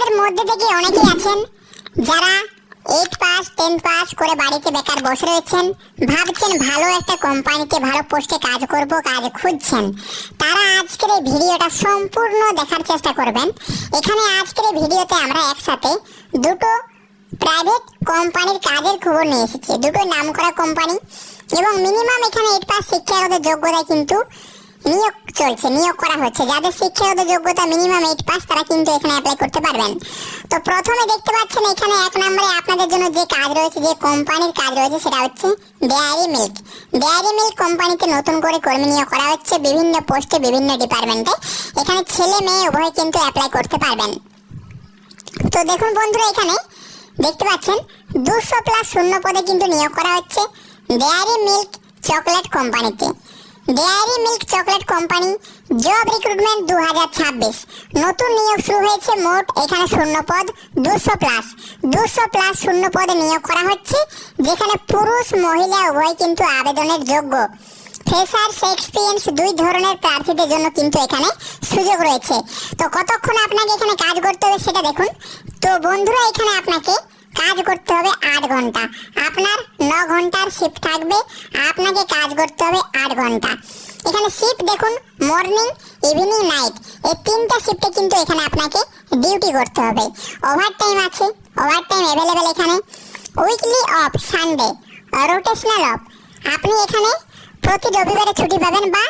আপনাদের মধ্যে থেকে অনেকেই আছেন যারা 8 পাস 10 পাস করে বাড়িতে বেকার বসে রয়েছেন, ভাবছেন ভালো একটা কোম্পানিতে ভালো পোস্টে কাজ করব, কাজ খুঁজছেন। তারা আজকের এই ভিডিওটা সম্পূর্ণ দেখার চেষ্টা করবেন। এখানে আজকের এই ভিডিওতে আমরা একসাথে দুটো প্রাইভেট কোম্পানির কাজের খবর নিয়ে এসেছি, দুটো নামকরা কোম্পানি, এবং মিনিমাম এখানে 8 পাস শিক্ষাগত যোগ্যতায় কিন্তু নিয়োগ করা হচ্ছে। যাদের শিক্ষাগত যোগ্যতা মিনিমাম 8 পাস তারা কিন্তু এখানে অ্যাপ্লাই করতে পারবেন। তো প্রথমে দেখতে পাচ্ছেন এখানে এক নম্বরে আপনাদের জন্য যে কাজ রয়েছে, যে কোম্পানির কাজ রয়েছে, সেটা হচ্ছে ডেয়ারি মিল্ক। ডেয়ারি মিল্ক কোম্পানিতে নতুন করে কর্মী নিয়োগ করা হচ্ছে বিভিন্ন পোস্টে, বিভিন্ন ডিপার্টমেন্টে। এখানে ছেলে মেয়ে উভয় কিন্তু অ্যাপ্লাই করতে পারবেন। তো দেখুন বন্ধুরা, এখানে দেখতে পাচ্ছেন 200 প্লাস শূন্য পদে কিন্তু নিয়োগ করা হচ্ছে ডেয়ারি মিল্ক চকলেট কোম্পানিতে। Dairy milk chocolate company job recruitment 2026 নতুন নিয়োগ শুরু হয়েছে। মোট এখানে শূন্য পদ 200 প্লাস শূন্য পদে নিয়োগ করা হচ্ছে, যেখানে পুরুষ মহিলা উভয় কিন্তু আবেদনের যোগ্য। ফ্রেশার্স, এক্সপিরিয়েন্স দুই ধরনের প্রার্থীদের জন্য কিন্তু এখানে সুযোগ রয়েছে। তো কতক্ষণ আপনাকে এখানে কাজ করতে হবে সেটা দেখুন। তো বন্ধুরা, এখানে আপনাকে কাজ করতে হবে 8 ঘন্টা। আপনার 9 ঘন্টার শিফট থাকবে, আপনাকে কাজ করতে হবে 8 ঘন্টা। এখানে শিফট দেখুন, মর্নিং, ইভিনিং, নাইট, এই 3টা শিফটে কিন্তু এখানে আপনাকে ডিউটি করতে হবে। ওভারটাইম আছে, ওভারটাইম অ্যাভেলেবেল এখানে। Weekly of, Sunday, rotational of, আপনি এখানে প্রতি রবিবারে ছুটি পাবেন, বা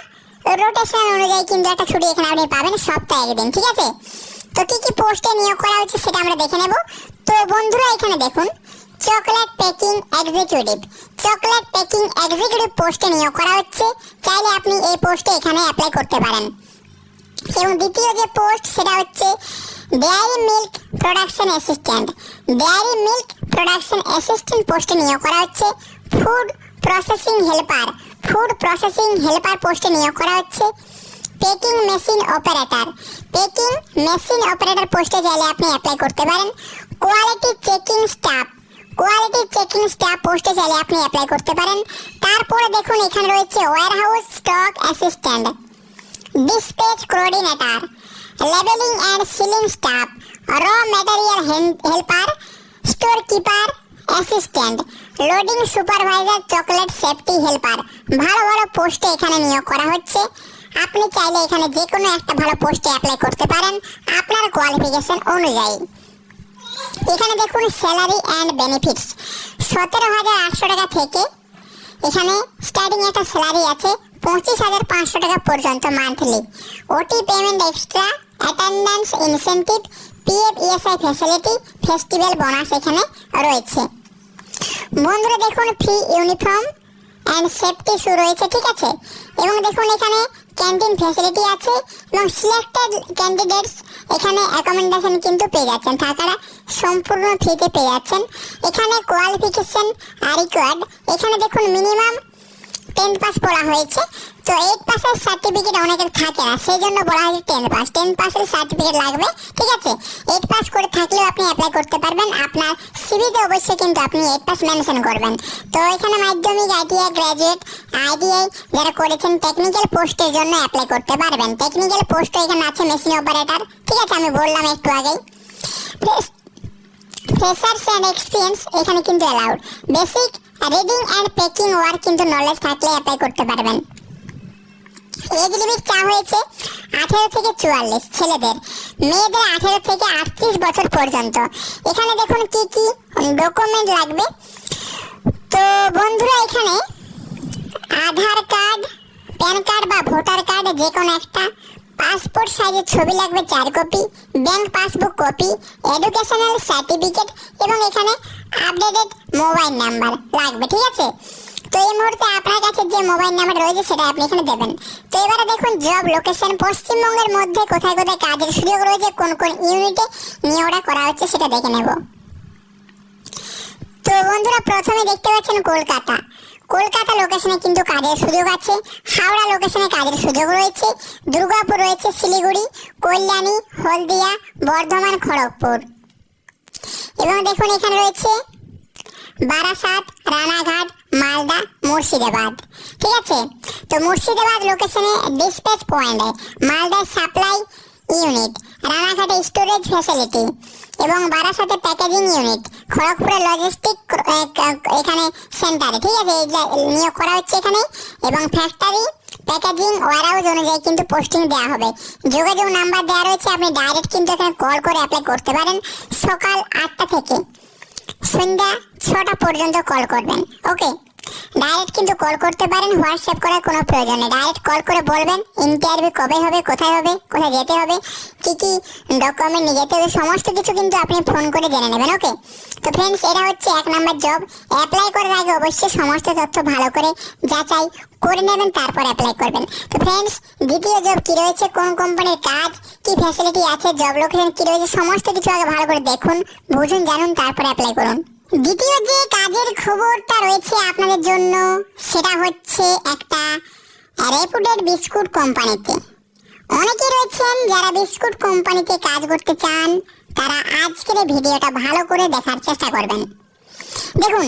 রোটেশন অনুযায়ী কিন্তু একটা ছুটি এখানে আপনি পাবেন সপ্তাহে একদিন, ঠিক আছে? তো কি কি পোস্টে নিয়োগ করা হচ্ছে সেটা আমরা দেখে নেব। তো বন্ধুরা, এখানে দেখুন চকলেট প্যাকিং এক্সিকিউটিভ পোস্টে নিয়োগ করা হচ্ছে। চাইলে আপনি এই পোস্টে এখানে অ্যাপ্লাই করতে পারেন। এবং দ্বিতীয় যে পোস্ট সেটা হচ্ছে ডেয়ারি মিল্ক প্রোডাকশন অ্যাসিস্ট্যান্ট পোস্টে নিয়োগ করা হচ্ছে। ফুড প্রসেসিং হেল্পার পোস্টে নিয়োগ করা হচ্ছে। পেকিং মেশিন অপারেটর পোস্টে চাইলে আপনি অ্যাপ্লাই করতে পারেন। কোয়ালিটি চেকিং স্টাফ পোস্টে চাইলে আপনি অ্যাপ্লাই করতে পারেন। তারপরে দেখুন এখানে রয়েছে warehouse stock assistant, dispatch coordinator, labelling and sealing staff, raw material helper, store keeper assistant, loading supervisor, chocolate safety helper. ভালো ভালো পোস্টে এখানে নিয়োগ করা হচ্ছে। আপনি চাইলে এখানে যে কোনো একটা ভালো পোস্টে অ্যাপ্লাই করতে পারেন আপনার কোয়ালিফিকেশন অনুযায়ী। এখানে দেখুন স্যালারি অ্যান্ড বেনিফিটস 17,800 টাকা থেকে এখানে স্টার্টিং একটা স্যালারি আছে 25,500 টাকা পর্যন্ত মান্থলি। ওটি payment extra, attendance incentive, PF ESI facility, festival bonus এখানে রয়েছে। বন্ধুরা দেখুন ফ্রি ইউনিফর্ম অ্যান্ড সেফটি শু রয়েছে, ঠিক আছে? এবং দেখুন এখানে ক্যান্টিন ফ্যাসিলিটি আছে, এবং সিলেক্টেড ক্যান্ডিডেটস এখানে অ্যাকোমোডেশন কিন্তু পেয়ে যাচ্ছেন, থাকাটা সম্পূর্ণ ফ্রিতে পেয়ে যাচ্ছেন। এখানে কোয়ালিফিকেশন রিকোয়ার্ড, এখানে দেখুন মিনিমাম 10 পাস পড়া হয়েছে। তো 8 পাসের সার্টিফিকেট অনেকের থাকে না, সেই জন্য বলা হয়েছে 10 পাসের সার্টিফিকেট লাগবে, ঠিক আছে? 8 পাস করে থাকলেও আপনি অ্যাপ্লাই করতে পারবেন। আপনার সিভিতে অবশ্যই কিন্তু আপনি 8 পাস মেনশন করবেন। তো এখানে মাধ্যমিক, আইটিআই, গ্র্যাজুয়েট, আইটিআই যারা করেছেন টেকনিক্যাল পোস্টের জন্য অ্যাপ্লাই করতে পারবেন। টেকনিক্যাল পোস্ট এখানে আছে মেশিন অপারেটর, ঠিক আছে? আমি বললাম একটু আগেই। ফ্রেশার্স অ্যান্ড এক্সপিরিয়েন্স এখানে কিন্তু allowed. Basic reading and packing work কিন্তু নলেজ থাকলে অ্যাপ্লাই করতে পারবেন। এজ লিমিট চা হয়েছে 18 থেকে 44 ছেলেদের, মেয়েদের 18 থেকে 38 বছর পর্যন্ত। এখানে দেখুন কি কি ডকুমেন্ট লাগবে। তো বন্ধুরা, এখানে আধার কার্ড, প্যান কার্ড বা ভোটার কার্ড যে কোনো একটা, পাসপোর্ট সাইজের ছবি লাগবে 4 copy, bank passbook copy, educational certificate, এবং এখানে আপডেটেড মোবাইল নাম্বার লাগবে, ঠিক আছে? তো এই মুহূর্তে আপনার কাছে যে মোবাইল নাম্বার রয়েছে সেটা আপনি এখানে দেবেন। তো এবারে দেখুন জব লোকেশন, পশ্চিমবঙ্গের মধ্যে কোথায় কোথায় কাজের সুযোগ রয়েছে, কোন কোন ইউনিটে নিয়োগটা করা হচ্ছে সেটা দেখে নেব। তো বন্ধুরা, প্রথমে দেখতে পাচ্ছেন কলকাতা লোকেশনে কিন্তু কাজের সুযোগ আছে। হাওড়া লোকেশনে কাজের সুযোগ রয়েছে। দুর্গাপুর রয়েছে, শিলিগুড়ি, কল্যাণী, হলদিয়া, বর্ধমান, খড়গপুর। এবং দেখুন এখানে রয়েছে বারাসাত, রানাঘাট, মালদা, মুর্শিদাবাদ, ঠিক আছে? তো মুর্শিদাবাদ লোকেশনে ডিসপ্যাচ পয়েন্ট, মালদায় সাপ্লাই ইউনিট, রানাঘাটে স্টোরেজ ফ্যাসিলিটি, এবং বারাসাতে প্যাকেজিং ইউনিট, খড়গপুরের লজিস্টিক এখানে সেন্টারে, ঠিক আছে, নিয়োগ করা হচ্ছে এখানে। এবং ফ্যাক্টরি প্যাকেজিং ওয়ারহাউস অনুযায়ী কিন্তু পোস্টিং দেওয়া হবে। যোগাযোগ নাম্বার দেওয়া রয়েছে, আপনি ডাইরেক্ট কিন্তু এখানে কল করে অ্যাপ্লাই করতে পারেন। সকাল 8টা থেকে সন্ধ্যা 6টা পর্যন্ত কল করবেন। ওকে, ডাইরেক্ট কিন্তু কল করতে পারেন, হোয়াটসঅ্যাপ করার কোনো প্রয়োজন নেই। ডাইরেক্ট কল করে বলবেন ইন্টারভিউ কবে হবে, কোথায় যেতে হবে, কি কি ডকুমেন্ট নিয়ে যেতে হবে, সমস্ত কিছু কিন্তু আপনি ফোন করে জেনে নেবেন। ওকে, তো ফ্রেন্ডস, এটা হচ্ছে 1 নম্বর জব। অ্যাপ্লাই করার আগে অবশ্যই সমস্ত তথ্য ভালো করে যাচাই করে নেবেন, তারপর অ্যাপ্লাই করবেন। তো ফ্রেন্ডস, দ্বিতীয় জব কি রয়েছে, কোন কোম্পানির কাজ, কি ফ্যাসিলিটি আছে, জব লোকেশন কি রয়েছে, সমস্ত কিছু আগে ভালো করে দেখুন, বুঝুন, জানুন, তারপর অ্যাপ্লাই করুন। দ্বিতীয় যে কাজের খবরটা রয়েছে আপনাদের জন্য, সেটা হচ্ছে একটা রেপুটেড বিস্কুট কোম্পানিতে। অনেকে রয়েছেন যারা বিস্কুট কোম্পানিতে কাজ করতে চান, তারা আজকের এই ভিডিওটা ভালো করে দেখার চেষ্টা করবেন। দেখুন,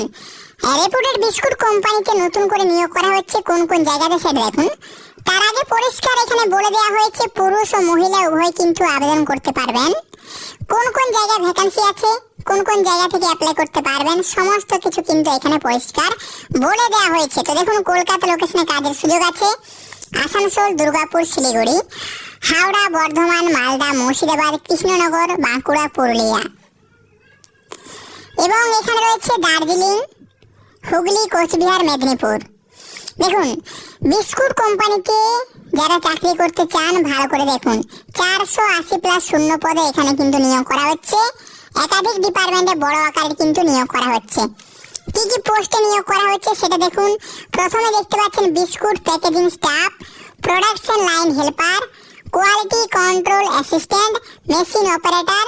রেপুটেড বিস্কুট কোম্পানিতে নতুন করে নিয়োগ করা হচ্ছে কোন কোন জায়গাতে সেটা দেখুন। তার আগে পরিষ্কার এখানে বলে দেওয়া হয়েছে পুরুষ ও মহিলা উভয় কিন্তু আবেদন করতে পারবেন। কোন কোন জায়গায় ভ্যাকেন্সি আছে, কোন কোন জায়গা থেকে অ্যাপ্লাই করতে পারবেন, সমস্ত কিছু কিন্তু এখানে পরিষ্কার বলে দেওয়া হয়েছে। তো দেখুন, কলকাতা লোকেশনে কাজের সুযোগ আছে, আসানসোল, দুর্গাপুর, শিলিগুড়ি, হাওড়া, বর্ধমান, মালদা, মুর্শিদাবাদ, কৃষ্ণনগর, বাঁকুড়া, পুরুলিয়া, এবং এখানে রয়েছে দার্জিলিং, হুগলি, কোচবিহার, মেদিনীপুর। দেখুন, বিস্কুট কোম্পানিতে যারা চাকরি করতে চান ভালো করে দেখুন, 480+ শূন্য পদে এখানে কিন্তু নিয়োগ করা হচ্ছে। একাধিক ডিপার্টমেন্টে বড় আকারে কিন্তু নিয়োগ করা হচ্ছে। কি কি পোস্টে নিয়োগ করা হচ্ছে সেটা দেখুন। প্রথমে দেখতে পাচ্ছেন biscuit packaging staff, production line helper, quality control assistant, machine operator,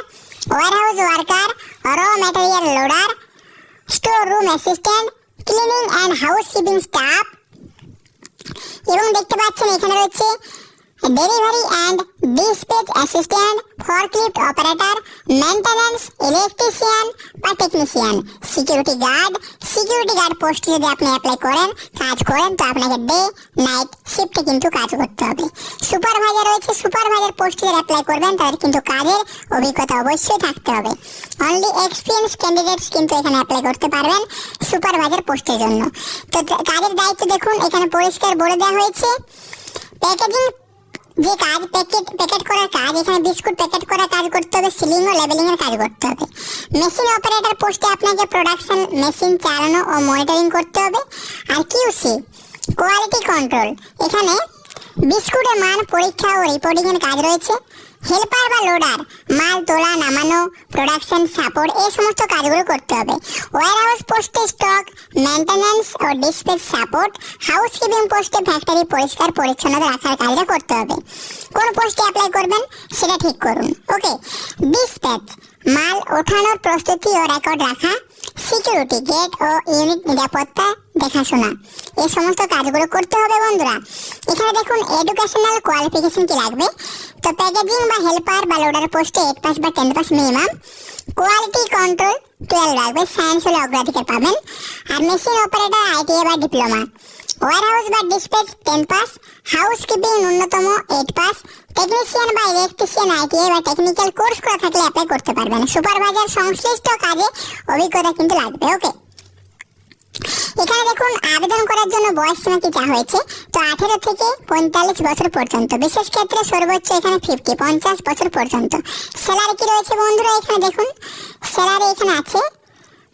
warehouse worker, raw material loader, store room assistant, cleaning and housekeeping staff. এবং দেখতে পাচ্ছেন এখানে রয়েছে delivery and dispatch assistant, forklift operator, maintenance electrician বা technician, security guard পোস্টে যদি আপনি apply করেন, কাজ করেন, তো আপনাকে ডে নাইট শিফটে কিন্তু কাজ করতে হবে। সুপারভাইজার রয়েছে, সুপারভাইজার পোস্টে যারা অ্যাপ্লাই করবেন তাদের কিন্তু কাজের অভিজ্ঞতা অবশ্যই থাকতে হবে। অনলি এক্সপিরিয়েন্স ক্যান্ডিডেটস কিন্তু এখানে অ্যাপ্লাই করতে পারবেন সুপারভাইজার পোস্টের জন্য। তো কাজের দায়িত্ব দেখুন, এখানে পরিষ্কার বলে দেওয়া হয়েছে। প্যাকেজিং যে কাজ, প্যাকেট করার কাজ, এখানে বিস্কুট প্যাকেট করার কাজ করতে হবে, সিলিং ও লেবেলিং এর কাজ করতে হবে। মেশিন অপারেটর পোস্টে আপনাকে প্রোডাকশন মেশিন চালানো ও মনিটরিং করতে হবে। আর কিউসি কোয়ালিটি কন্ট্রোল, এখানে বিস্কুটের মান পরীক্ষা ও রিপোর্টিং এর কাজ রয়েছে। হেল্পার বা লোডার, মাল তোলা নামানো, প্রোডাকশন সাপোর্ট, এই সমস্ত কাজগুলো করতে হবে। ওয়ারহাউস পোস্টে স্টক মেইনটেনেন্স ও ডিসপ্যাচ সাপোর্ট, হাউসকিপিং পোস্টে ফ্যাক্টরি পরিষ্কার পরিচ্ছন্নতা রাখার কাজটা করতে হবে। কোন পোস্টে অ্যাপ্লাই করবেন সেটা ঠিক করুন। ওকে, ডিসপ্যাচ মাল ওঠানোর প্রস্তুতি ও রেকর্ড রাখা, সিকিউরিটি গেট ও ইউনিট নিরাপত্তা দেখাশোনা, এই সমস্ত কাজগুলো করতে হবে বন্ধুরা। এখানে দেখুন এডুকেশনাল কোয়ালিফিকেশন কি লাগবে। তো প্যাকেজিং বা হেল্পার বা লোডার পোস্টে 8 পাস বা 10 পাস মিনিমাম, কোয়ালিটি কন্ট্রোল 12 লাগবে, সায়েন্স হলে অগ্রাধিকার পাবেন। আর মেশিন অপারেটর আইটিআই বা ডিপ্লোমা, ওয়ারহাউস বা ডিসপ্যাচ 10 পাস, হাউসকিপিং ন্যূনতম 8 পাস, টেকনিশিয়ান বা ইলেকট্রিশিয়ান আইটিআই বা টেকনিক্যাল কোর্স করা থাকলে অ্যাপ্লাই করতে পারবেন। সুপারভাইজার সংশ্লিষ্ট কাজে অভিজ্ঞতা কিন্তু লাগবে। ওকে, এখানে দেখুন আবেদন করার জন্য বয়স সীমা কি চাওয়া হয়েছে। তো 18 থেকে 45 বছর পর্যন্ত, বিশেষ ক্ষেত্রে সর্বোচ্চ এখানে 50 বছর পর্যন্ত। স্যালারি কি রয়েছে বন্ধুরা, এখানে দেখুন স্যালারি এখানে আছে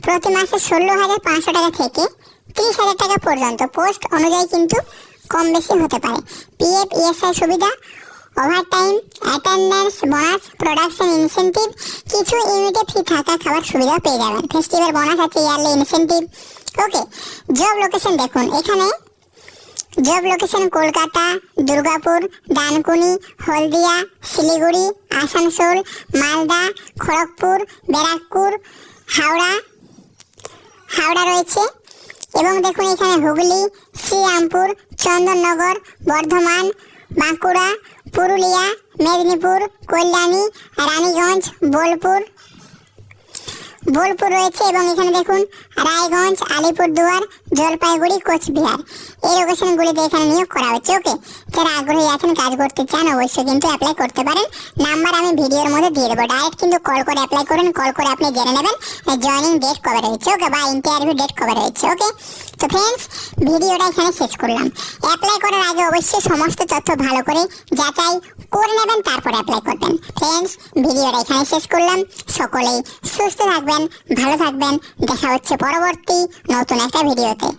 প্রতি মাসে 16,500 টাকা থেকে 30,000 টাকা পর্যন্ত। পোস্ট অনুযায়ী কিন্তু কম বেশি হতে পারে। পিএফ ইএসআই সুবিধা, overtime, attendance bonus, production incentive, কিছু ইউনিটে ফ্রি থাকা খাবার সুবিধা পেয়ে যাবেন। ফেস্টিভ্যাল বোনাস আছে, ইয়ারলি ইনসেনটিভ। ওকে, জব লোকেশন দেখুন, এখানে জব লোকেশন কলকাতা, দুর্গাপুর, ডানকুনি, হলদিয়া, শিলিগুড়ি, আসানসোল, মালদা, খড়গপুর, ব্যারাকপুর, হাওড়া রয়েছে। এবং দেখুন এখানে হুগলি, শ্রীরামপুর, চন্দননগর, বর্ধমান, বাঁকুড়া, পুরুলিয়া, মেদিনীপুর, কল্যাণী, রানীগঞ্জ, বোলপুর রয়েছে। এবং এখানে দেখুন রায়গঞ্জ, আলিপুরদুয়ার, জলপাইগুড়ি, কোচবিহার, এই লোকেশনগুলিতে এখানে নিয়োগ করা হচ্ছে। ওকে, যারা আগ্রহী আছেন কাজ করতে চান অবশ্যই কিন্তু অ্যাপ্লাই করতে পারেন। নাম্বার আমি ভিডিওর মধ্যে দিয়ে দেবো, ডাইরেক্ট কিন্তু কল করে অ্যাপ্লাই করুন। কল করে আপনি জেনে নেবেন জয়েনিং ডেট কবে রয়েছে, ওকে, বা ইন্টারভিউ ডেট কবে রয়েছে। ওকে, তো ফ্রেন্ডস ভিডিওটা এখানে শেষ করলাম। অ্যাপ্লাই করার আগে অবশ্যই সমস্ত তথ্য ভালো করে যাচাই করে নেবেন, তারপর অ্যাপ্লাই করবেন। ফ্রেন্ডস ভিডিওটা এখানে শেষ করলাম। সকলেই সুস্থ থাকবেন, ভালো থাকবেন। দেখা হচ্ছে পরবর্তী নতুন একটা ভিডিওতে।